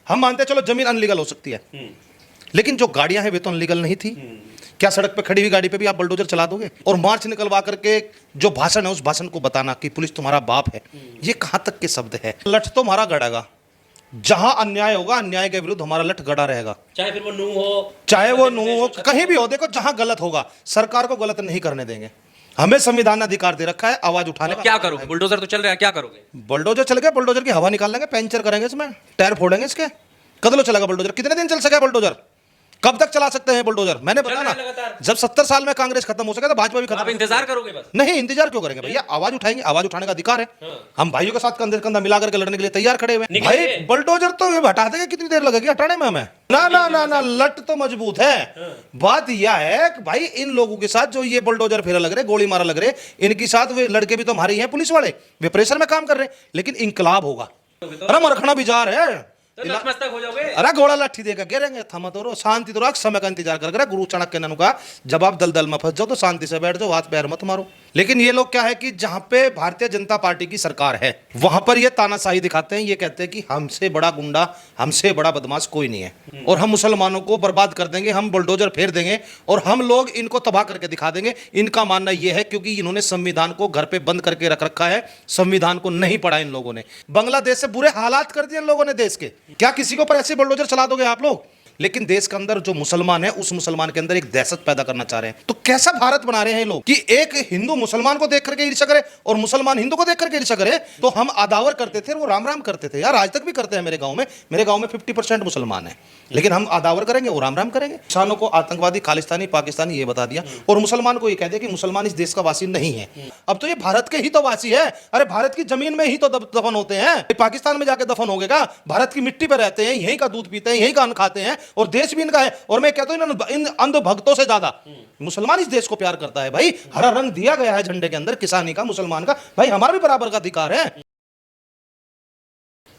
हम मानते हैं चलो जमीन अनलीगल हो सकती है, लेकिन जो गाड़ियां हैं वे तो अनलीगल नहीं थी। क्या सड़क पे खड़ी हुई गाड़ी पे भी आप बुलडोजर चला दोगे? और मार्च निकलवा करके जो भाषण है उस भाषण को बताना कि पुलिस तुम्हारा बाप है, ये कहां तक के शब्द है? लठ तो हमारा गड़ेगा, जहां अन्याय होगा अन्याय के विरुद्ध हमारा लठ गड़ा रहेगा, चाहे फिर वो नू हो, चाहे वो नू हो, कहीं भी हो। देखो जहां गलत होगा सरकार को गलत नहीं करने देंगे। हमें संविधान ने अधिकार दे रखा है आवाज उठाने का। क्या करोगे? बुलडोजर तो चल रहा है, क्या करोगे? बुलडोजर चल गया, बुलडोजर की हवा निकाल लेंगे, पंचर करेंगे, इसमें टायर फोड़ेंगे इसके। कदलो चलेगा बुलडोजर? कितने दिन चल सकेगा बुलडोजर? कब तक चला सकते हैं बुलडोजर? मैंने बताया ना, जब 70 साल में कांग्रेस खत्म हो सके तो भाजपा भी खत्म। आप इंतजार करोगे बस? नहीं, इंतजार क्यों करेंगे भैया? आवाज उठाएंगे, आवाज उठाने का अधिकार है। हम भाइयों के साथ कंधे कंधा मिला करके लड़ने के लिए तैयार खड़े हुए हैं। भाई बुलडोजर तो ये हटा देंगे, कितनी देर लगेगी हटाने में हमें? ना ना ना ना, लट तो मजबूत है। बात यह है कि भाई इन लोगों के साथ जो ये बुलडोजर फेरा लग रहे, गोली मारा लग रहे, इनके साथ वे लड़के भी तो हमारे ही हैं, पुलिस वाले, वे प्रेशर में काम कर रहे हैं, लेकिन इंकलाब होगा। अरे मरखना भी जा रहे हैं, तो नतमस्तक हो जाओगे। अरे घोड़ा लाठी देकर गिरेंगे। थमा तो रो, शांति तो रख, समय का इंतजार कर। गुरु चाणक्य ने कहा जब आप दलदल में फंस जाओ तो शांति से बैठ जाओ, हाथ पैर मत मारो। लेकिन ये लोग क्या है कि जहां पे भारतीय जनता पार्टी की सरकार है वहां पर ये तानाशाही दिखाते हैं। ये कहते हैं कि हमसे बड़ा गुंडा, हमसे बड़ा बदमाश कोई नहीं है, और हम मुसलमानों को बर्बाद कर देंगे, हम बुलडोजर फेर देंगे और हम लोग इनको तबाह करके दिखा देंगे। इनका मानना यह है क्योंकि इन्होंने संविधान को घर पे बंद करके रख रखा है, संविधान को नहीं पढ़ा इन लोगों ने। बांग्लादेश से बुरे हालात कर दिए इन लोगों ने देश के। क्या किसी को पर ऐसे बुलडोजर चला दोगे आप लोग? लेकिन देश के अंदर जो मुसलमान है उस मुसलमान के अंदर एक दहशत पैदा करना चाह रहे हैं। तो कैसा भारत बना रहे हैं ये लोग कि एक हिंदू मुसलमान को देख करके ईर्ष्या करे और मुसलमान हिंदू को देख करके ईर्ष्या करे। तो हम आदावर करते थे, वो राम राम करते थे यार, आज तक भी करते हैं। मेरे गांव में 50% मुसलमान है, लेकिन हम आदावर करेंगे, वो राम राम करेंगे। किसानों को आतंकवादी, खालिस्तानी, पाकिस्तानी ये बता दिया, और मुसलमान को ये कह दिया कि मुसलमान इस देश का वासी नहीं है। अब तो ये भारत के ही तो वासी है। अरे भारत की जमीन में ही तो दफन होते हैं, पाकिस्तान में जाके दफन हो गएगा? भारत की मिट्टी पर रहते हैं, यहीं का दूध पीते हैं, यहीं का अन्न खाते हैं, और देश भी इनका है। और मैं कहता हूं इन अंध भक्तों से ज्यादा मुसलमान इस देश को प्यार करता है। भाई हरा रंग दिया गया है झंडे के अंदर, किसानी का, मुसलमान का, भाई हमारा भी बराबर का अधिकार है।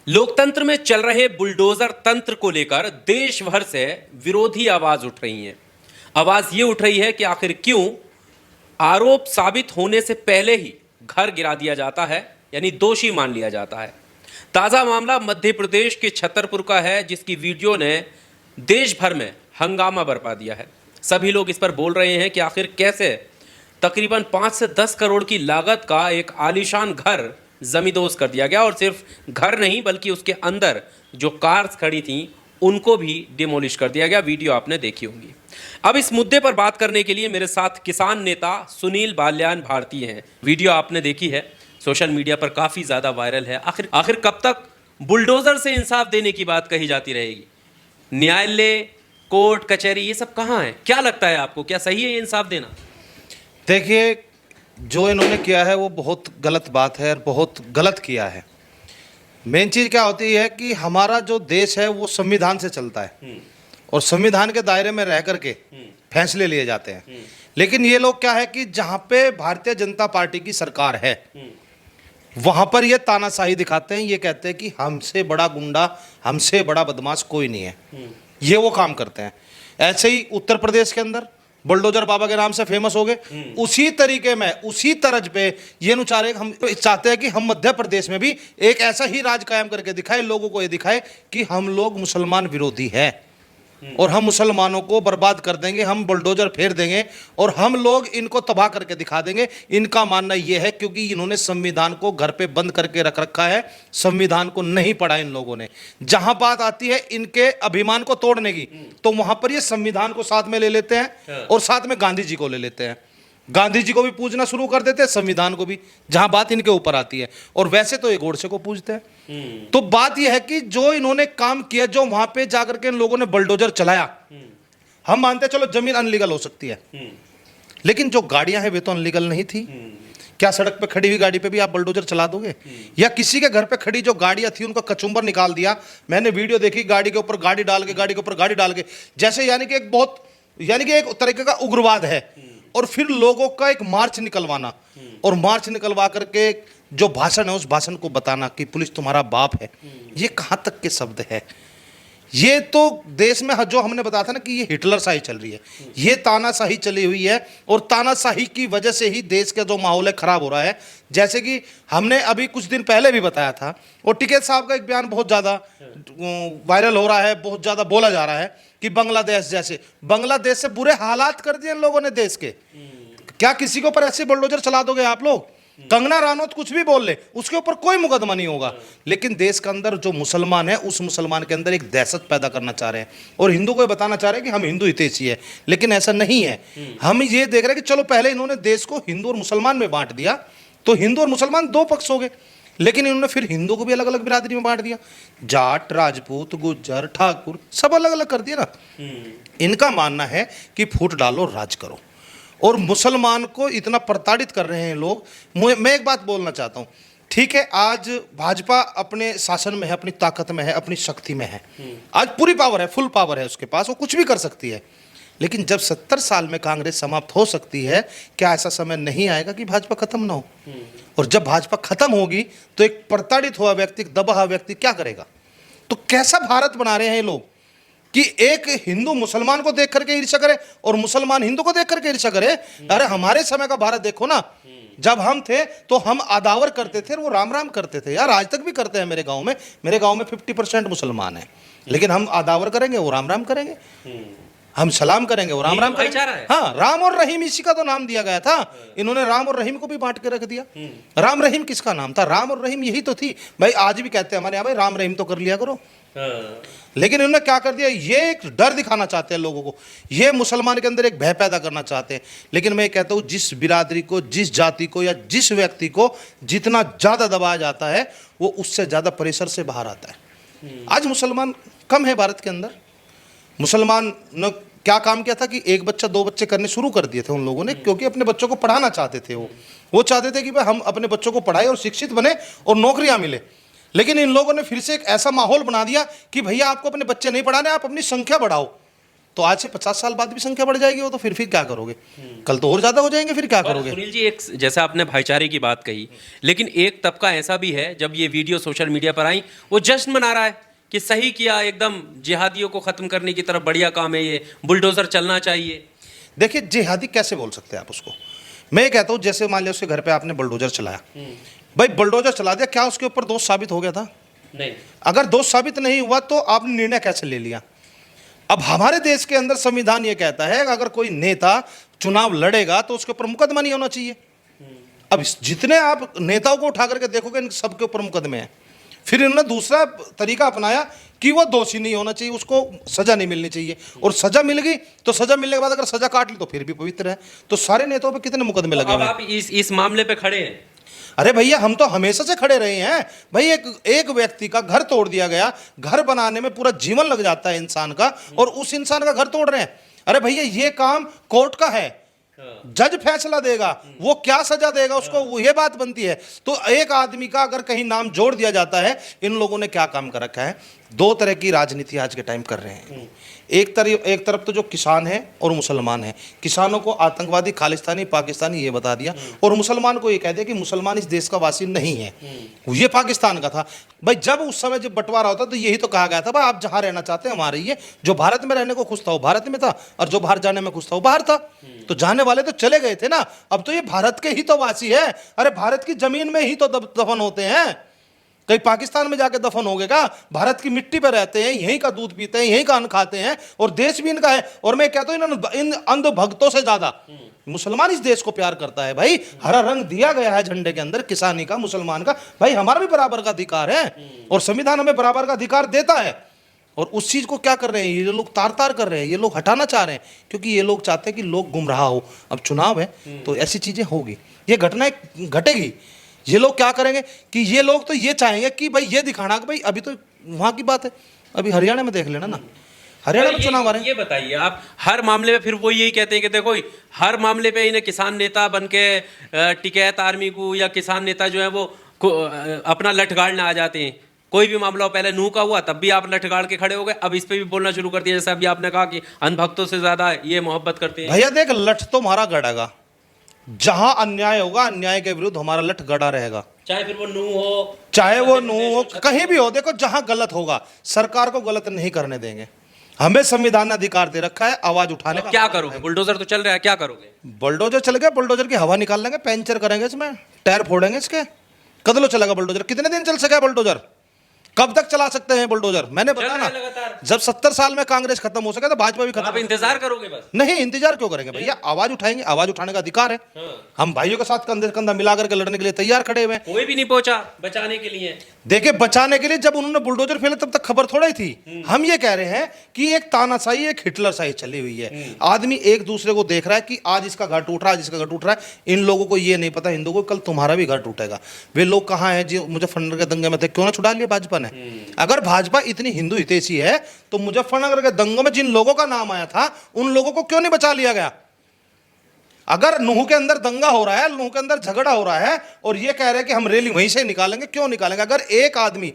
लोकतंत्र में चल रहे बुलडोजर तंत्र को लेकर देश भर से विरोधी आवाज उठ रही है। आवाज ये उठ रही है कि आखिर क्यों आरोप साबित होने से पहले ही घर गिरा दिया जाता है, यानी दोषी मान लिया जाता है। ताजा मामला मध्य प्रदेश के छतरपुर का है, जिसकी वीडियो ने देश भर में हंगामा बरपा दिया है। सभी लोग इस पर बोल रहे हैं कि आखिर कैसे तकरीबन 5 से 10 करोड़ की लागत का एक आलीशान घर जमींदोज कर दिया गया, और सिर्फ घर नहीं बल्कि उसके अंदर जो कार्स खड़ी थीं उनको भी डिमोलिश कर दिया गया। वीडियो आपने देखी होगी। अब इस मुद्दे पर बात करने के लिए मेरे साथ किसान नेता सुनील बाल्यान भारती हैं। वीडियो आपने देखी है, सोशल मीडिया पर काफ़ी ज़्यादा वायरल है। आखिर कब तक बुलडोजर से इंसाफ देने की बात कही जाती रहेगी? न्यायालय, कोर्ट कचहरी, ये सब कहाँ है? क्या लगता है आपको, क्या सही है ये इंसाफ देना? देखिए, जो इन्होंने किया है वो बहुत गलत बात है और बहुत गलत किया है। मेन चीज़ क्या होती है कि हमारा जो देश है वो संविधान से चलता है, और संविधान के दायरे में रह करके फैसले लिए जाते हैं। लेकिन ये लोग क्या है कि जहाँ पे भारतीय जनता पार्टी की सरकार है वहाँ पर ये तानाशाही दिखाते हैं। ये कहते हैं कि हमसे बड़ा गुंडा, हमसे बड़ा बदमाश कोई नहीं है। ये वो काम करते हैं। ऐसे ही उत्तर प्रदेश के अंदर बुलडोजर बाबा के नाम से फेमस हो गए। उसी तरीके में, उसी तर्ज पे ये अनुचारे हम चाहते हैं कि हम मध्य प्रदेश में भी एक ऐसा ही राज कायम करके दिखाए, लोगों को ये दिखाए कि हम लोग मुसलमान विरोधी हैं और हम मुसलमानों को बर्बाद कर देंगे, हम बुलडोजर फेर देंगे और हम लोग इनको तबाह करके दिखा देंगे। इनका मानना यह है क्योंकि इन्होंने संविधान को घर पे बंद करके रख रखा है, संविधान को नहीं पढ़ा इन लोगों ने। जहां बात आती है इनके अभिमान को तोड़ने की, तो वहां पर ये संविधान को साथ में ले लेते हैं और साथ में गांधी जी को ले लेते हैं। गांधी जी को भी पूजना शुरू कर देते हैं, संविधान को भी, जहां बात इनके ऊपर आती है। और वैसे तो ये गोडसे को पूजते हैं। तो बात यह है कि जो इन्होंने काम किया, जो वहां पे जाकर के इन लोगों ने बुलडोजर चलाया, हम मानते हैं चलो जमीन अनलीगल हो सकती है, लेकिन जो गाड़ियां हैं वे तो अनलीगल नहीं थी। क्या सड़क पे खड़ी हुई गाड़ी पे भी आप बुलडोजर चला दोगे? या किसी के घर पे खड़ी जो गाड़ियां थी उनका कचुम्बर निकाल दिया। मैंने वीडियो देखी, गाड़ी के ऊपर गाड़ी डाल के, गाड़ी के ऊपर गाड़ी डाल के, जैसे यानी कि एक तरीके का उग्रवाद है। और फिर लोगों का एक मार्च निकलवाना, और मार्च निकलवा करके जो भाषण है उस भाषण को बताना कि पुलिस तुम्हारा बाप है, ये कहां तक के शब्द है? ये तो देश में जो हमने बताया था ना कि ये हिटलरशाही चल रही है, ये तानाशाही चली हुई है, और तानाशाही की वजह से ही देश का जो माहौल है खराब हो रहा है। जैसे कि हमने अभी कुछ दिन पहले भी बताया था, और टिकैत साहब का एक बयान बहुत ज़्यादा वायरल हो रहा है, बहुत ज़्यादा बोला जा रहा है कि बांग्लादेश जैसे, बांग्लादेश से बुरे हालात कर दिए इन लोगों ने देश के। क्या किसी के ऊपर ऐसे बुलडोजर चला दोगे आप लोग? कंगना रानौत कुछ भी बोल ले, उसके ऊपर कोई मुकदमा नहीं होगा। लेकिन देश के अंदर जो मुसलमान है, उस मुसलमान के अंदर एक दहशत पैदा करना चाह रहे हैं, और हिंदू को बताना चाह रहे हैं कि हम हिंदू हितैषी है, लेकिन ऐसा नहीं है। हम ये देख रहे हैं कि चलो पहले इन्होंने देश को हिंदू और मुसलमान में बांट दिया, तो हिंदू और मुसलमान दो पक्ष हो गए, लेकिन इन्होंने फिर हिंदू को भी अलग अलग बिरादरी में बांट दिया, जाट, राजपूत, गुज्जर, ठाकुर सब अलग अलग कर दिया ना। इनका मानना है कि फूट डालो, राज करो, और मुसलमान को इतना प्रताड़ित कर रहे हैं लोग। मैं एक बात बोलना चाहता हूँ, ठीक है, आज भाजपा अपने शासन में है, अपनी ताकत में है, अपनी शक्ति में है, आज पूरी पावर है, फुल पावर है उसके पास, वो कुछ भी कर सकती है। लेकिन जब 70 साल में कांग्रेस समाप्त हो सकती है, क्या ऐसा समय नहीं आएगा कि भाजपा खत्म ना हो? और जब भाजपा खत्म होगी तो एक प्रताड़ित हुआ व्यक्ति, दबा हुआ व्यक्ति क्या करेगा? तो कैसा भारत बना रहे हैं ये लोग कि एक हिंदू मुसलमान को देख करके ईर्ष्या करे और मुसलमान हिंदू को देख करके ईर्ष्या करे। अरे हमारे समय का भारत देखो ना, जब हम थे तो हम आदावर करते थे, वो राम राम करते थे यार, आज तक भी करते हैं। मेरे गांव में 50% मुसलमान है, लेकिन हम आदावर करेंगे, वो राम राम करेंगे, हम सलाम करेंगे, वो राम राम करेंगे। हाँ, राम और रहीम इसी का तो नाम दिया गया था। इन्होंने राम और रहीम को भी बांट के रख दिया। राम रहीम किसका नाम था? राम और रहीम यही तो थी भाई। आज भी कहते हैं हमारे यहाँ, भाई राम रहीम तो कर लिया करो। लेकिन इन्होंने क्या कर दिया, ये एक डर दिखाना चाहते हैं लोगों को, ये मुसलमान के अंदर एक भय पैदा करना चाहते हैं। लेकिन मैं कहता हूँ, जिस बिरादरी को, जिस जाति को, या जिस व्यक्ति को जितना ज़्यादा दबाया जाता है, वो उससे ज़्यादा प्रेशर से बाहर आता है। आज मुसलमान कम है भारत के अंदर। मुसलमान ने क्या काम किया था कि एक बच्चा, दो बच्चे करने शुरू कर दिए थे उन लोगों ने, क्योंकि अपने बच्चों को पढ़ाना चाहते थे। वो चाहते थे कि भाई हम अपने बच्चों को पढ़ाएं और शिक्षित बने और नौकरियां मिले। लेकिन इन लोगों ने फिर से एक ऐसा माहौल बना दिया कि भैया आपको अपने बच्चे नहीं पढ़ाने, आप अपनी संख्या बढ़ाओ। तो आज से 50 साल बाद भी संख्या बढ़ जाएगी, वो तो फिर क्या करोगे? कल तो और ज्यादा हो जाएंगे, फिर क्या करोगे? सुनील जी, एक जैसा आपने भाईचारे की बात कही, लेकिन एक तबका ऐसा भी है, जब ये वीडियो सोशल मीडिया पर आई, वो जश्न मना रहा है कि सही किया, एकदम जिहादियों को खत्म करने की तरफ बढ़िया काम है, ये बुलडोजर चलना चाहिए। देखिए, जिहादी कैसे बोल सकते हैं आप उसको? मैं कहता हूँ, जैसे मान लिया उसके घर पे आपने बुलडोजर चलाया, भाई बुलडोजर चला दिया, क्या उसके ऊपर दोष साबित हो गया था? नहीं। अगर दोष साबित नहीं हुआ तो आपने निर्णय कैसे ले लिया? अब हमारे देश के अंदर संविधान ये कहता है कि अगर कोई नेता चुनाव लड़ेगा तो उसके ऊपर मुकदमा नहीं होना चाहिए। अब जितने आप नेताओं को उठा करके देखोगे, इन सबके ऊपर मुकदमे हैं। फिर इन्होंने दूसरा तरीका अपनाया कि वो दोषी नहीं होना चाहिए, उसको सजा नहीं मिलनी चाहिए, और सजा मिल गई तो सजा मिलने के बाद अगर सजा काट ली तो फिर भी पवित्र है। तो सारे नेताओं पे कितने मुकदमे लगे अब हुए हैं? आप इस मामले पे खड़े हैं। अरे भैया, हम तो हमेशा से खड़े रहे हैं भाई। एक व्यक्ति का घर तोड़ दिया गया, घर बनाने में पूरा जीवन लग जाता है इंसान का, और उस इंसान का घर तोड़ रहे हैं। अरे भैया, ये काम कोर्ट का है, जज फैसला देगा, वो क्या सजा देगा उसको, वो ये बात बनती है। तो एक आदमी का अगर कहीं नाम जोड़ दिया जाता है, इन लोगों ने क्या काम कर रखा है? दो तरह की राजनीति आज के टाइम कर रहे हैं। एक तरफ तो जो किसान है और मुसलमान है, किसानों को आतंकवादी, खालिस्तानी, पाकिस्तानी ये बता दिया, और मुसलमान को ये कह दिया कि मुसलमान इस देश का वासी नहीं है, ये पाकिस्तान का था। भाई जब उस समय जब बंटवारा होता तो यही तो कहा गया था, भाई आप जहाँ रहना चाहते हैं वहाँ रहिए। जो भारत में रहने को खुश था वो भारत में था, और जो बाहर जाने में खुश था वो बाहर था। तो जाने वाले तो चले गए थे ना, अब तो ये भारत के ही तो वासी है। अरे भारत की जमीन में ही तो दफन होते हैं, कहीं पाकिस्तान में जाके दफन हो गए क्या? भारत की मिट्टी पे रहते हैं, यहीं का दूध पीते हैं, यहीं का अन्न खाते हैं, और देश भी इनका है। और मैं कहता हूं, इन अंध भक्तों से ज्यादा मुसलमान इस देश को प्यार करता है। भाई हरा रंग दिया गया है झंडे के अंदर, किसानी का, मुसलमान का। भाई हमारा भी बराबर का अधिकार है, और संविधान हमें बराबर का अधिकार देता है। और उस चीज को क्या कर रहे हैं ये लोग? तार कर रहे हैं, ये लोग हटाना चाह रहे हैं, क्योंकि ये लोग चाहते हैं कि लोग गुमराह हो। अब चुनाव है तो ऐसी चीजें होगी, ये घटनाएं घटेगी। ये लोग क्या करेंगे कि ये लोग तो ये चाहेंगे कि भाई ये दिखाना कि भाई अभी तो वहां की बात है, अभी हरियाणा में देख लेना ना, हरियाणा में चुनाव आ रहे हैं। ये बताइए आप, हर मामले में फिर वो यही कहते हैं कि देखो हर मामले पे इन्हें किसान नेता बन के टिकैत आर्मी को, या किसान नेता जो है वो अपना लठगाड़ने आ जाते हैं। कोई भी मामला हो, पहले नूह का हुआ तब भी आप लठगाड़ के खड़े हो गए, अब इस पे भी बोलना शुरू कर दिया, जैसे अभी आपने कहा कि अंध भक्तों से ज्यादा ये मोहब्बत करते हैं। भैया देख, लठ तो मारा गड़ेगा, जहां अन्याय होगा, अन्याय के विरुद्ध हमारा लठ गड़ा रहेगा, चाहे फिर वो नूह हो, चाहे वो नूह हो, कहीं भी हो। देखो जहां गलत होगा सरकार को गलत नहीं करने देंगे। हमें संविधान ने अधिकार दे रखा है आवाज उठाने का। क्या करोगे? बुलडोजर तो चल रहा है, क्या करोगे? बुलडोजर चल गया, बुलडोजर की हवा निकाल लेंगे, पंचर करेंगे इसमें, टायर फोड़ेंगे इसके। कदलो चलेगा बुलडोजर? कितने दिन चल सकेगा बुलडोजर? कब तक चला सकते हैं बुलडोजर? मैंने बताया ना, लगातार। जब 70 साल में कांग्रेस खत्म हो सके तो भाजपा भी तो खत्म आप इंतजार करोगे बस? नहीं, इंतजार क्यों करेंगे भैया? आवाज उठाएंगे, आवाज उठाने का अधिकार है। हम भाइयों के साथ कंधे से कंधा मिला करके लड़ने के लिए तैयार खड़े हुए हैं। कोई भी नहीं पहुंचा बचाने के लिए। देखिए बचाने के लिए जब उन्होंने बुलडोजर फेले तब तक खबर थोड़ा ही थी। हम ये कह रहे हैं कि एक तानाशाही, एक हिटलरशाही चली हुई है। आदमी एक दूसरे को देख रहा है कि आज इसका घर टूट रहा है, आज इसका घर टूट रहा है। इन लोगों को ये नहीं पता हिंदुओं को कल तुम्हारा भी घर टूटेगा। वे लोग कहाँ हैं जो मुजफ्फरनगर के दंगे में थे? क्यों ना छुड़ा लिया भाजपा ने? अगर भाजपा इतनी हिंदू हितैषी है तो मुजफ्फरनगर के दंगों में जिन लोगों का नाम आया था उन लोगों को क्यों नहीं बचा लिया गया? अगर नूह के अंदर दंगा हो रहा है, नूह के अंदर झगड़ा हो रहा है और ये कह रहे हैं कि हम रैली वहीं से निकालेंगे, क्यों निकालेंगे? अगर एक आदमी,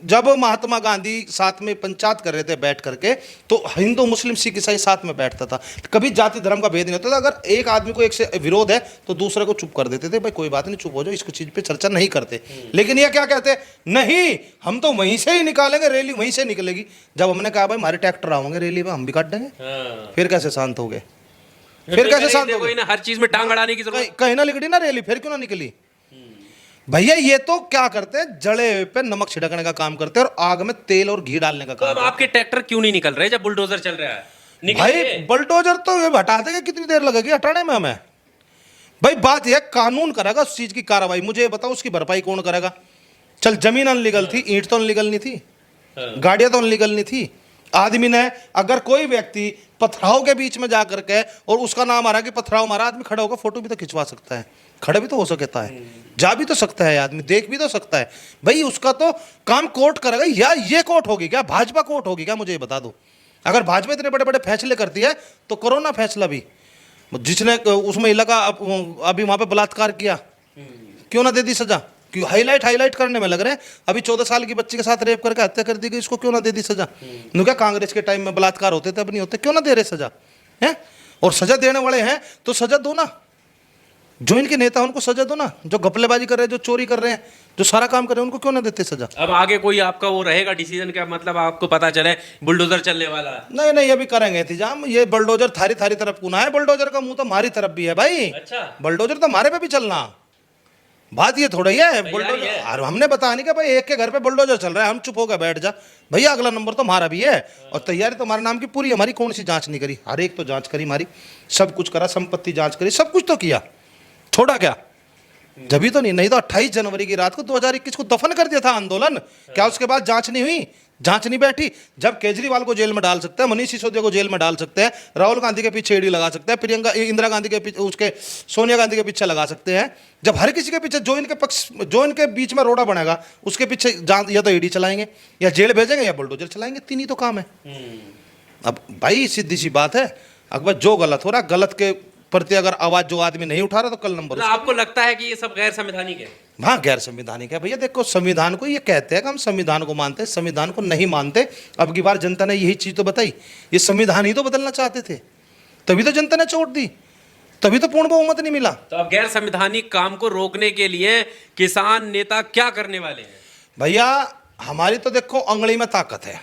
जब महात्मा गांधी साथ में पंचायत कर रहे थे बैठ करके, तो हिंदू मुस्लिम सिख ईसाई साथ में बैठता था, कभी जाति धर्म का भेद नहीं होता था। अगर एक आदमी को एक से विरोध है तो दूसरे को चुप कर देते थे, भाई कोई बात नहीं, चुप हो जाओ, इसको चीज पे चर्चा नहीं करते। लेकिन ये क्या कहते? नहीं, हम तो वहीं से ही निकालेंगे, रैली वहीं से निकलेगी। जब हमने कहा भाई हमारे ट्रैक्टर आओगे रैली में, हम भी काट देंगे, फिर कैसे शांत हो गए? फिर कैसे शांत हो गए? ना हर चीज में टांग अड़ाने की जरूरत। कहीं ना निकली ना रैली, फिर क्यों ना निकली? भैया ये तो क्या करते हैं, जड़े पे नमक छिड़कने का काम करते हैं और आग में तेल और घी डालने का तो काम अब आपके ट्रैक्टर क्यों नहीं निकल रहे जब बुलडोजर चल रहा है? भाई बुलडोजर तो ये हटा देंगे, कितनी देर लगेगी हटाने में हमें? भाई बात यह कानून करेगा उस चीज की कार्रवाई। मुझे ये बताओ उसकी भरपाई कौन करेगा? चल जमीन अनलीगल थी, ईंट तो अनलीगल नहीं थी, गाड़ियां तो अनलीगल नहीं थी। आदमी ने, अगर कोई व्यक्ति पथराव के बीच में जाकर के और उसका नाम आ रहा है कि पथराव मारा, आदमी खड़ा होकर फोटो भी तो खिंचवा सकता है, खड़े भी तो हो सकता है, जा भी तो सकता है, आदमी देख भी तो सकता है। भाई उसका तो काम कोर्ट करेगा। या ये कोर्ट होगी क्या? भाजपा कोर्ट होगी क्या? मुझे ये बता दो। अगर भाजपा इतने बड़े बड़े फैसले करती है तो करो ना फैसला भी। जिसने उस महिला का अभी वहां पे बलात्कार किया, क्यों ना दे दी सजा? क्यों हाईलाइट करने में लग रहे हैं? अभी 14 साल की बच्ची के साथ रेप करके हत्या कर दी गई, इसको क्यों ना दे दी सजा? नु क्या कांग्रेस के टाइम में बलात्कार होते थे, अब नहीं होते? क्यों ना दे रहे सजा? है? और सजा देने वाले हैं तो सजा दो ना। जो इनके नेता उनको सजा दो ना, जो घपलेबाजी कर रहे हैं, जो चोरी कर रहे हैं, जो सारा काम कर रहे हैं, उनको क्यों ना देते सजा? अब आगे कोई आपका वो रहेगा डिसीजन क्या? मतलब आपको पता चले बुलडोजर चलने वाला है? नहीं नहीं, अभी करेंगे इंतजाम। ये बुलडोजर थारी तरफ पुना है, बुलडोजर का मुंह तो हमारी तरफ भी है भाई। अच्छा, बुलडोजर तो हमारे पे भी चलना। बात ये थोड़ा ही है बुलडोजर। और हमने बताया नहीं कि भाई एक के घर पे बुलडोजर चल रहा है हम चुप होकर बैठ जा। भैया अगला नंबर तो हमारा भी है और तैयारी तो हमारे नाम की पूरी। हमारी कौन सी जांच नहीं करी? हर एक तो जांच करी हमारी, सब कुछ करा, संपत्ति जांच करी, सब कुछ तो किया, छोड़ा क्या? जब तो नहीं तो 28 जनवरी की रात को 2021 को दफन कर दिया था आंदोलन। क्या उसके बाद जांच नहीं हुई? जांच नहीं बैठी? जब केजरीवाल को जेल में डाल सकते हैं, मनीष सिसोदिया को जेल में डाल सकते हैं, राहुल गांधी के पीछे एड़ी लगा सकते हैं, प्रियंका इंदिरा गांधी के पीछे, उसके सोनिया गांधी के पीछे लगा सकते हैं, जब हर किसी के पीछे जो इनके बीच में रोड़ा बनेगा उसके पीछे या तो ईडी चलाएंगे या जेल भेजेंगे या बुलडोजर चलाएंगे, तीन ही तो काम है। अब भाई सीधी सी बात है, अकबर जो गलत हो रहा है, गलत के प्रति अगर आवाज जो आदमी नहीं उठा रहा तो कल नंबर। आपको लगता है कि ये सब गैर संवैधानिक है? हाँ गैर संवैधानिक है भैया। देखो संविधान को ये कहते हैं कि हम संविधान को मानते हैं, संविधान को नहीं मानते। अब की बार जनता ने यही चीज तो बताई, ये संविधान ही तो बदलना चाहते थे, तभी तो जनता ने छोड़ दी, तभी तो पूर्ण बहुमत नहीं मिला। तो अब गैर संवैधानिक काम को रोकने के लिए किसान नेता क्या करने वाले हैं? भैया हमारी तो देखो अंगड़ी में ताकत है,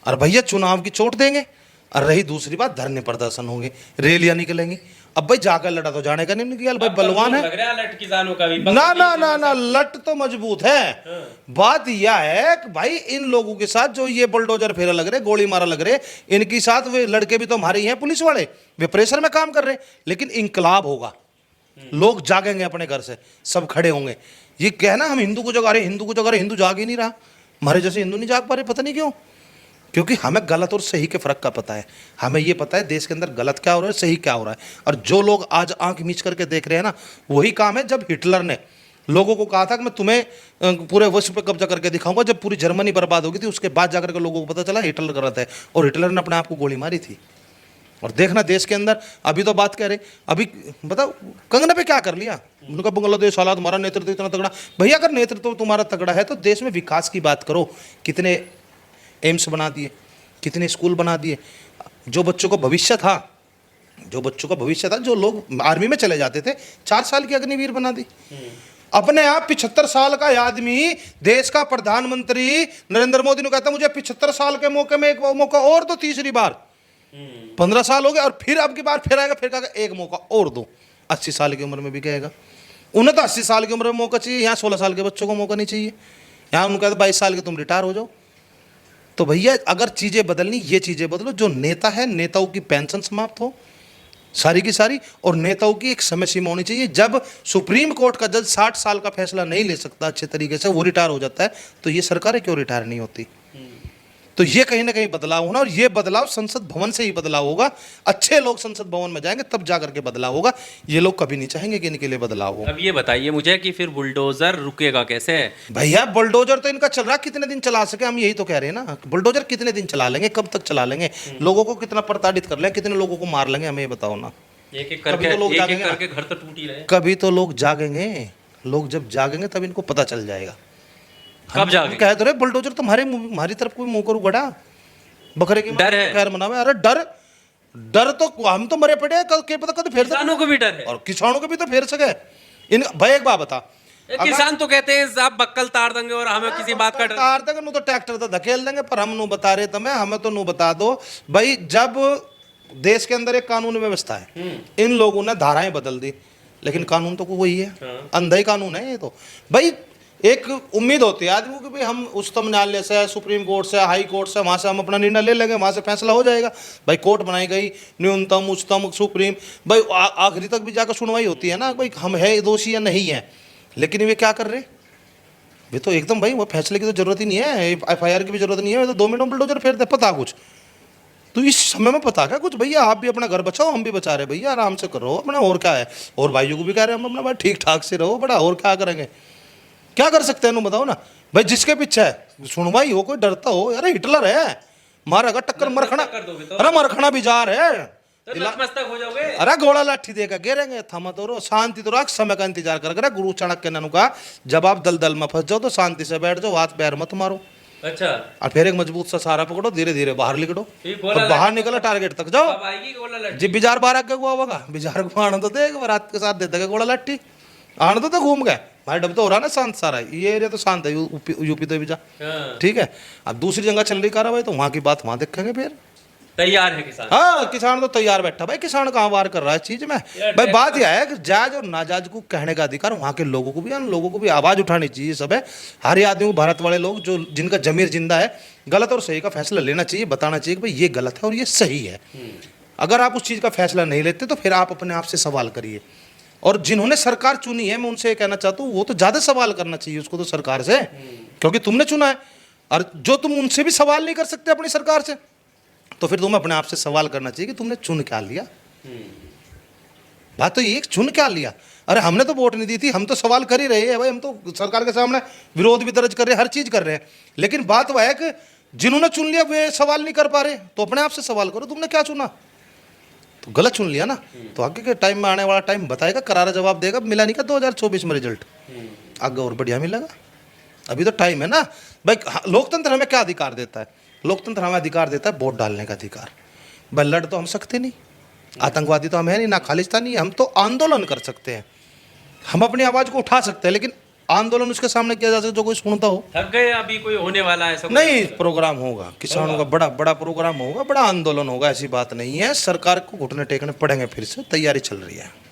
और भैया चुनाव की चोट देंगे। और रही दूसरी बात, धरने प्रदर्शन होंगे, रैलियां निकलेंगी। अब भाई जाकर लड़ा तो जाने का नहीं निकला, भाई बलवान है। लग रहा है लट किसानों का भी ना ना ना ना, लट तो मजबूत है। बात यह है कि भाई इन लोगों के साथ जो ये बुलडोजर फेरा लग रहे, गोली मारा लग रहे, इनके साथ वे लड़के भी तो हमारे ही हैं, पुलिस वाले, वे प्रेशर में काम कर रहे हैं। लेकिन इंकलाब होगा, लोग जागेंगे अपने घर से, सब खड़े होंगे। ये कहना हम हिंदू को जगा रहे, हिंदू को जगा रहे, हिंदू जाग ही नहीं रहा, हमारे जैसे हिंदू नहीं जाग पा रहे, पता नहीं क्यों। क्योंकि हमें गलत और सही के फर्क का पता है, हमें ये पता है देश के अंदर गलत क्या हो रहा है, सही क्या हो रहा है। और जो लोग आज आंख मीच करके देख रहे हैं ना, वही काम है जब हिटलर ने लोगों को कहा था कि मैं तुम्हें पूरे विश्व पे कब्जा करके दिखाऊंगा। जब पूरी जर्मनी बर्बाद हो गई थी, उसके बाद जाकर के लोगों को पता चला हिटलर गलत है, और हिटलर ने अपने आप को गोली मारी थी। और देखना देश के अंदर अभी तो बात कह रहे, अभी बताओ कंगना पे क्या कर लिया उनका, बांग्लादेश हालात, तुम्हारा नेतृत्व इतना तगड़ा। भैया अगर नेतृत्व तुम्हारा तगड़ा है तो देश में विकास की बात करो। कितने एम्स बना दिए, कितने स्कूल बना दिए, जो बच्चों को भविष्य था जो बच्चों का भविष्य था, जो लोग आर्मी में चले जाते थे, 4 साल की अग्निवीर बना दी। अपने आप 75 साल का आदमी देश का प्रधानमंत्री नरेंद्र मोदी ने कहता मुझे 75 साल के मौके में एक मौका और दो, तीसरी बार 15 साल हो गए और फिर अब की बार फिर आएगा, फिर कहेगा एक मौका और दो। 80 साल की उम्र में भी कहेगा। उन्हें तो 80 साल की उम्र में मौका चाहिए, यहाँ 16 साल के बच्चों को मौका नहीं चाहिए। यहाँ उनको कहते 22 साल के तुम रिटायर हो जाओ। तो भैया अगर चीज़ें बदलनी, ये चीज़ें बदलो। जो नेता है, नेताओं की पेंशन समाप्त हो सारी की सारी, और नेताओं की एक समय सीमा होनी चाहिए। जब सुप्रीम कोर्ट का जज 60 साल का फैसला नहीं ले सकता अच्छे तरीके से, वो रिटायर हो जाता है, तो ये सरकारें क्यों रिटायर नहीं होती? तो ये कहीं ना कहीं बदलाव होना, और ये बदलाव संसद भवन से ही बदलाव होगा। अच्छे लोग संसद भवन में जाएंगे तब जाकर के बदलाव होगा। ये लोग कभी नहीं चाहेंगे कि इनके लिए बदलाव हो। अब ये बताइए मुझे कि फिर बुलडोजर रुकेगा कैसे? भैया बुलडोजर तो इनका चल रहा, कितने दिन चला सके, हम यही तो कह रहे हैं ना। बुलडोजर कितने दिन चला लेंगे, कब तक चला लेंगे? लोगों को कितना प्रताड़ित कर लेंगे, कितने लोगों को मार लेंगे, हमें ये बताओ ना। एक एक कभी तो लोग जागेंगे ना। करके घर तो टूट ही रहे। कभी तो लोग जागेंगे। लोग जब जागेंगे तब इनको पता चल जाएगा। कब जागेंगे? कह तो रहे बुलडोजर तुम्हारे हमारी तरफ कोई मुंह करू गड़ा, बकरे की डर है। खैर मनावे। अरे डर तो हम तो मरे पड़े हैं, क्या पता कद फेर किसानों को भी डर है, और किसानों को भी तो फेर सके इन। भाई एक बात बता, किसान तो कहते हैं आप बक्कल तार देंगे और हमें किसी बात का डर। तार तक नु तो ट्रैक्टर तो धकेल देंगे, पर हम नु बता रहे तुम्हें, हमें तो नु बता दो भाई। जब देश के अंदर एक कानून व्यवस्था है, इन लोगों ने धाराएं बदल दी, लेकिन कानून तो वही है। अंधा ही कानून है ये तो। भाई एक उम्मीद होती है आदमी को कि भाई हम उच्चतम न्यायालय से, सुप्रीम कोर्ट से, हाई कोर्ट से, वहाँ से हम अपना निर्णय ले लेंगे, वहाँ से फैसला हो जाएगा। भाई कोर्ट बनाई गई, न्यूनतम, उच्चतम, सुप्रीम, भाई आखिरी तक भी जाकर सुनवाई होती है ना, भाई हम है दोषी या नहीं है। लेकिन वे क्या कर रहे, वे तो एकदम भाई वो फैसले की तो जरूरत ही नहीं है, FIR की भी जरूरत नहीं है, वे तो 2 मिनट में बुलडोजर फेर दे। पता कुछ तो इस समय में पता क्या कुछ? भैया आप भी अपना घर बचाओ, हम भी बचा रहे, भैया आराम से करो अपना, और क्या है। और भाइयों को भी कह रहे हैं हम अपना भाई ठीक ठाक से रहो बड़ा, और क्या करेंगे, क्या कर सकते हैं बताओ ना भाई। जिसके पीछे है सुनवाई हो, कोई डरता हो, अरे हिटलर है मारेगा टक्कर, मरखना, अरे मरखना भी जा रहे हैं, हो जाओगे। अरे गोला लाठी देकर गिरेंगे, थमा तो रो, शांति तो रख, समय का इंतजार कर। गुरु चाणक्य ने कहा जब आप दलदल में फंस जाओ तो शांति से बैठ जाओ, हाथ पैर मत मारो। अच्छा। और फिर एक मजबूत सा सहारा पकड़ो, धीरे धीरे बाहर निकलो, और बाहर निकलो टारगेट तक जाओ। जी बिजार बार आगे को होगा, बिजार को आने तो देख, रात के साथ दे देगा गोला लाठी, आने तो घूम गए भाई। डब तो हो रहा ना शांत सारा, ये एरिया तो शांत है, यूपी तो भी जा ठीक है। अब दूसरी जगह चल रही कार्रवाई, तो वहां की बात वहां देखेंगे। फिर तैयार है किसान? हाँ किसान तो तैयार बैठा भाई। किसान कहाँ वार कर रहा है इस चीज में भाई। बात यह है कि जायज और नाजायज को कहने का अधिकार वहाँ के लोगों को भी, उन लोगों को भी आवाज उठानी चाहिए। सब है, हर आदमी को, भारत वाले लोग जो जिनका जमीर जिंदा है, गलत और सही का फैसला लेना चाहिए, बताना चाहिए कि भाई ये गलत है और ये सही है। अगर आप उस चीज़ का फैसला नहीं लेते तो फिर आप अपने आप से सवाल करिए। और जिन्होंने सरकार चुनी है, मैं उनसे ये कहना चाहता हूँ, वो तो ज़्यादा सवाल करना चाहिए उसको तो सरकार से, क्योंकि तुमने चुना है। और जो तुम उनसे भी सवाल नहीं कर सकते अपनी सरकार से, तो फिर तुम्हें अपने आप से सवाल करना चाहिए कि तुमने चुन क्या लिया। बात तो ये चुन क्या लिया। अरे हमने तो वोट नहीं दी थी, हम तो सवाल कर ही रहे हैं भाई, हम तो सरकार के सामने विरोध भी दर्ज कर रहे हैं, हर चीज़ कर रहे हैं। लेकिन बात वह है कि जिन्होंने चुन लिया वे सवाल नहीं कर पा रहे, तो अपने आप से सवाल करो, तुमने क्या चुना। तो गलत चुन लिया ना, तो आगे के टाइम में आने वाला टाइम बताएगा, करारा जवाब देगा। मिला नहीं का 2024 में रिजल्ट, आगे और बढ़िया मिलेगा। अभी तो टाइम है ना भाई। लोकतंत्र हमें क्या अधिकार देता है? लोकतंत्र हमें अधिकार देता है वोट डालने का अधिकार। भाई लड़ तो हम सकते नहीं, आतंकवादी तो हम है नहीं, ना खालिस्तानी, हम तो आंदोलन कर सकते हैं, हम अपनी आवाज़ को उठा सकते हैं। लेकिन आंदोलन उसके सामने किया जा सकता जो कोई सुनता हो। थक गए अभी कोई होने वाला है? सब नहीं, प्रोग्राम होगा किसानों का, बड़ा बड़ा प्रोग्राम होगा, बड़ा आंदोलन होगा, ऐसी बात नहीं है। सरकार को घुटने टेकने पड़ेंगे, फिर से तैयारी चल रही है।